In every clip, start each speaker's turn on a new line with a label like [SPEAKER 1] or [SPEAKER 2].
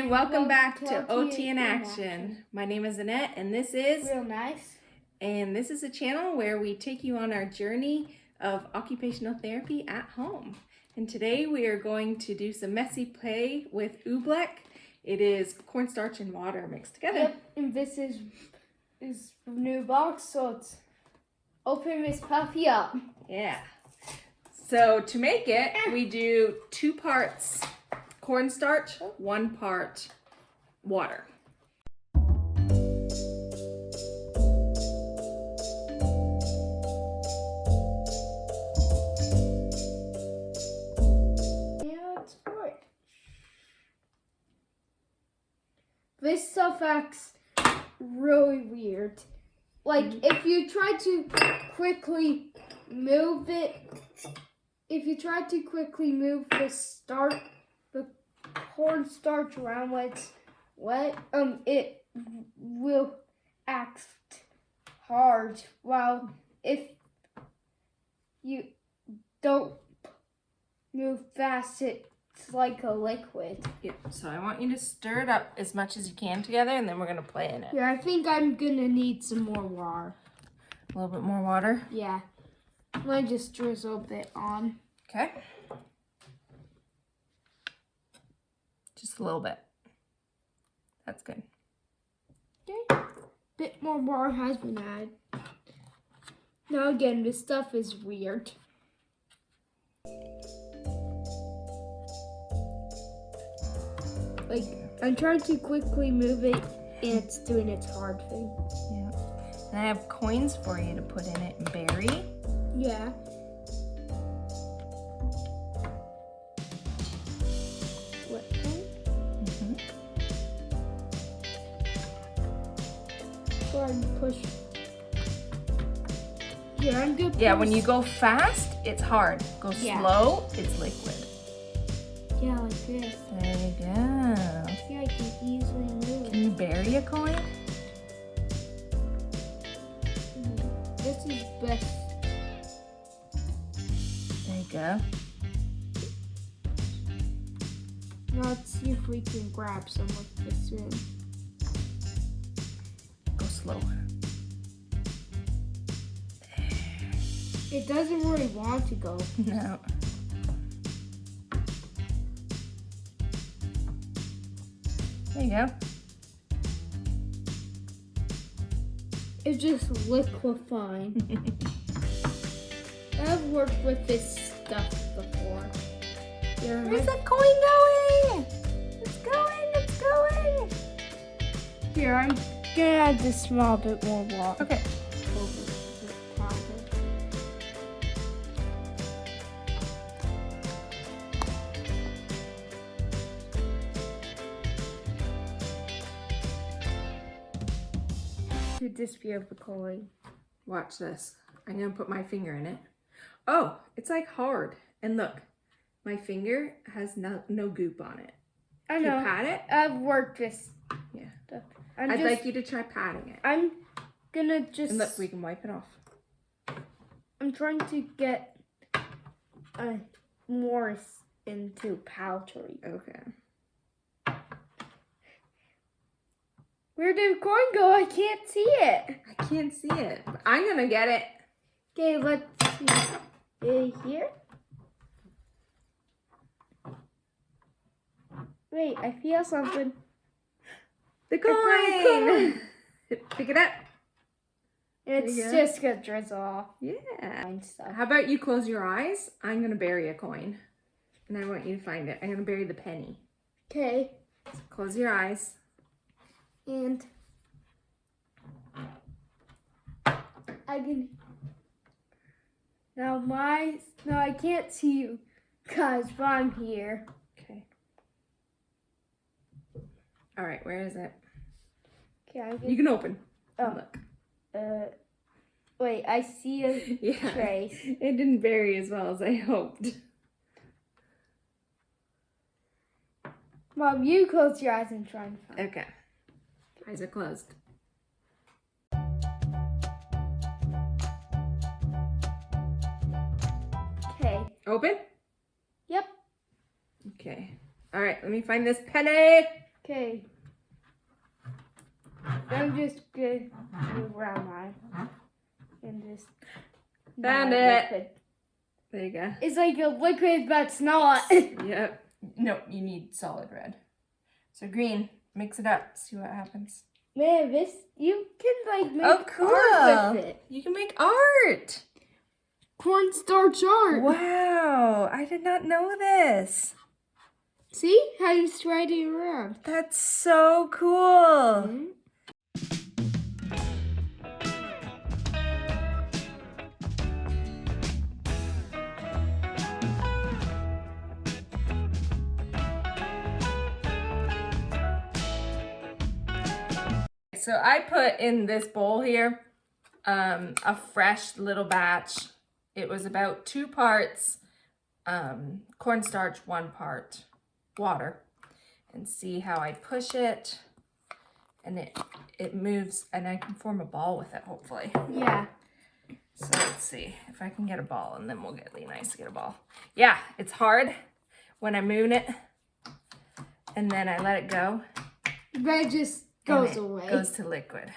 [SPEAKER 1] welcome back to OT in Action. My name is Annette and this is
[SPEAKER 2] Real Nice.
[SPEAKER 1] And this is a channel where we take you on our journey of occupational therapy at home. And today we are going to do some messy play with Oobleck. It is cornstarch and water mixed together.
[SPEAKER 2] Yep, and this is new box, so let's open this puppy up.
[SPEAKER 1] Yeah. So to make it, we do 2 parts cornstarch, 1 part water.
[SPEAKER 2] This stuff acts really weird. Like, if you try to quickly move it, the cornstarch around when it's wet, it will act hard. While if you don't move fast, it's like a liquid.
[SPEAKER 1] Yeah, so I want you to stir it up as much as you can together, and then we're going to play in it.
[SPEAKER 2] Yeah, I think I'm going to need some more water.
[SPEAKER 1] A little bit more water?
[SPEAKER 2] Yeah. Let me just drizzle a bit on.
[SPEAKER 1] Okay. Just a little bit. That's good.
[SPEAKER 2] Okay. Bit more water has been added. Now again, this stuff is weird. Like, I'm trying to quickly move it, and it's doing its hard thing.
[SPEAKER 1] Yeah. And I have coins for you to put in it and bury.
[SPEAKER 2] Yeah. What kind?
[SPEAKER 1] Mm-hmm.
[SPEAKER 2] Go ahead and push. Yeah, I'm good.
[SPEAKER 1] Yeah, when you go fast, it's hard. Go slow, it's liquid.
[SPEAKER 2] Yeah, like this.
[SPEAKER 1] There you go.
[SPEAKER 2] Yeah, I can easily move.
[SPEAKER 1] Can you bury a coin?
[SPEAKER 2] This is best.
[SPEAKER 1] There you go.
[SPEAKER 2] Now let's see if we can grab some of this in.
[SPEAKER 1] Go slow.
[SPEAKER 2] It doesn't really want to go.
[SPEAKER 1] No. There you go.
[SPEAKER 2] It's just liquefying. I've worked with this stuff before.
[SPEAKER 1] Where's that coin going? It's going, it's going.
[SPEAKER 2] Here, I'm gonna add this small bit more water.
[SPEAKER 1] Okay.
[SPEAKER 2] Over the top of it. Should this be of the coin?
[SPEAKER 1] Watch this. I'm gonna put my finger in it. Oh, it's like hard. And look, my finger has no goop on it.
[SPEAKER 2] I know.
[SPEAKER 1] Can you pat it?
[SPEAKER 2] I've worked this.
[SPEAKER 1] Yeah.
[SPEAKER 2] Stuff.
[SPEAKER 1] I'd like you to try patting it.
[SPEAKER 2] I'm gonna just.
[SPEAKER 1] And look, we can wipe it off.
[SPEAKER 2] I'm trying to get more into powdery.
[SPEAKER 1] Okay.
[SPEAKER 2] Where did the coin go? I can't see it.
[SPEAKER 1] I can't see it. But I'm gonna get it.
[SPEAKER 2] Okay, let's see. Here? Wait, I feel something.
[SPEAKER 1] The coin! Pick it up.
[SPEAKER 2] It's just gonna drizzle off.
[SPEAKER 1] Yeah.
[SPEAKER 2] Stuff.
[SPEAKER 1] How about you close your eyes? I'm gonna bury a coin. And I want you to find it. I'm gonna bury the penny.
[SPEAKER 2] Okay.
[SPEAKER 1] So close your eyes.
[SPEAKER 2] And I can now I can't see you guys, but I'm here.
[SPEAKER 1] Okay. All right, where is it?
[SPEAKER 2] Okay,
[SPEAKER 1] you can open.
[SPEAKER 2] Oh,
[SPEAKER 1] look.
[SPEAKER 2] Wait, I see a trace.
[SPEAKER 1] It didn't bury as well as I hoped.
[SPEAKER 2] Mom, you close your eyes and try and find it.
[SPEAKER 1] Okay. Eyes are closed.
[SPEAKER 2] Okay.
[SPEAKER 1] Open?
[SPEAKER 2] Yep.
[SPEAKER 1] Okay. All right, let me find this penny.
[SPEAKER 2] Okay. I'm just gonna move around mine and just
[SPEAKER 1] Found
[SPEAKER 2] not
[SPEAKER 1] it.
[SPEAKER 2] liquid.
[SPEAKER 1] There you go.
[SPEAKER 2] It's like a liquid, but it's not.
[SPEAKER 1] Yep.
[SPEAKER 3] No, you need solid red. So green, mix it up, see what happens.
[SPEAKER 2] Man, this you can like make
[SPEAKER 3] Oh, cool.
[SPEAKER 2] art with it.
[SPEAKER 3] You can make art.
[SPEAKER 2] Cornstarch art.
[SPEAKER 3] Wow, I did not know this.
[SPEAKER 2] See how you spread it around.
[SPEAKER 3] That's so cool.
[SPEAKER 2] Mhm.
[SPEAKER 3] So I put in this bowl here a fresh little batch. It was about 2 parts cornstarch, 1 part water. And see how I push it, and it moves, and I can form a ball with it, hopefully.
[SPEAKER 2] Yeah.
[SPEAKER 3] So let's see if I can get a ball, and then we'll get really nice to get a ball. Yeah, it's hard when I'm moving it, and then I let it go.
[SPEAKER 2] But it just
[SPEAKER 3] and
[SPEAKER 2] goes
[SPEAKER 3] it
[SPEAKER 2] away.
[SPEAKER 3] Goes to liquid.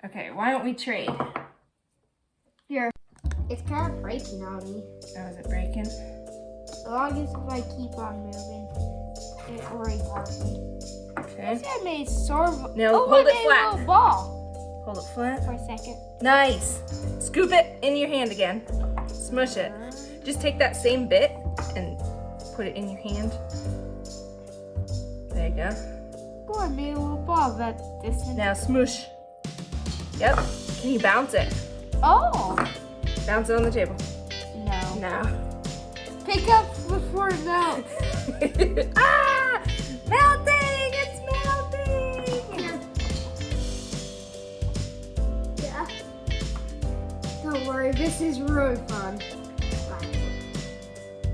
[SPEAKER 3] Okay, why don't we trade?
[SPEAKER 2] Here. It's kind of breaking on me.
[SPEAKER 3] Oh, is it breaking?
[SPEAKER 2] As long as if I keep on moving, it already helps me.
[SPEAKER 3] Okay.
[SPEAKER 2] See, I made sort of.
[SPEAKER 3] No,
[SPEAKER 2] oh,
[SPEAKER 3] hold
[SPEAKER 2] I
[SPEAKER 3] it
[SPEAKER 2] made
[SPEAKER 3] flat.
[SPEAKER 2] A little ball
[SPEAKER 3] Hold it flat.
[SPEAKER 2] for a second.
[SPEAKER 3] Nice. Scoop it in your hand again. Smush it. Just take that same bit and put it in your hand. There you go.
[SPEAKER 2] Oh, I made a little ball that this.
[SPEAKER 3] Now smoosh. Yep. Can you bounce it?
[SPEAKER 2] Oh
[SPEAKER 3] Bounce it on the table.
[SPEAKER 2] no!
[SPEAKER 3] No.
[SPEAKER 2] Pick up before it melts.
[SPEAKER 3] Ah! Melting! It's melting!
[SPEAKER 2] Yeah. Don't worry, this is really fun.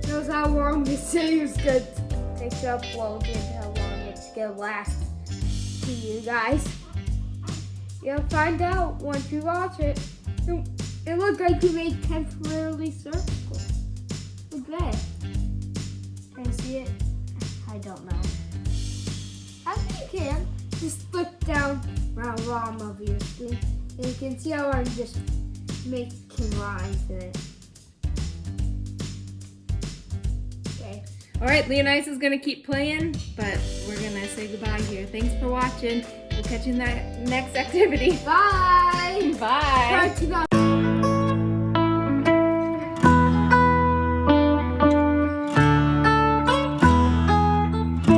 [SPEAKER 2] Knows how long this is gonna take to upload and how long it's gonna last to you guys. You'll find out once you watch it. It looked like you made temporarily circles. Look there. Can you see it? I don't know. I think you can. Just look down around the bottom of your screen and you can see how I'm just making lines in it. Okay.
[SPEAKER 1] All right, Leonice is gonna keep playing, but we're gonna say goodbye here. Thanks for watching. We'll catch you in that next activity.
[SPEAKER 2] Bye!
[SPEAKER 1] Bye.
[SPEAKER 2] Try to not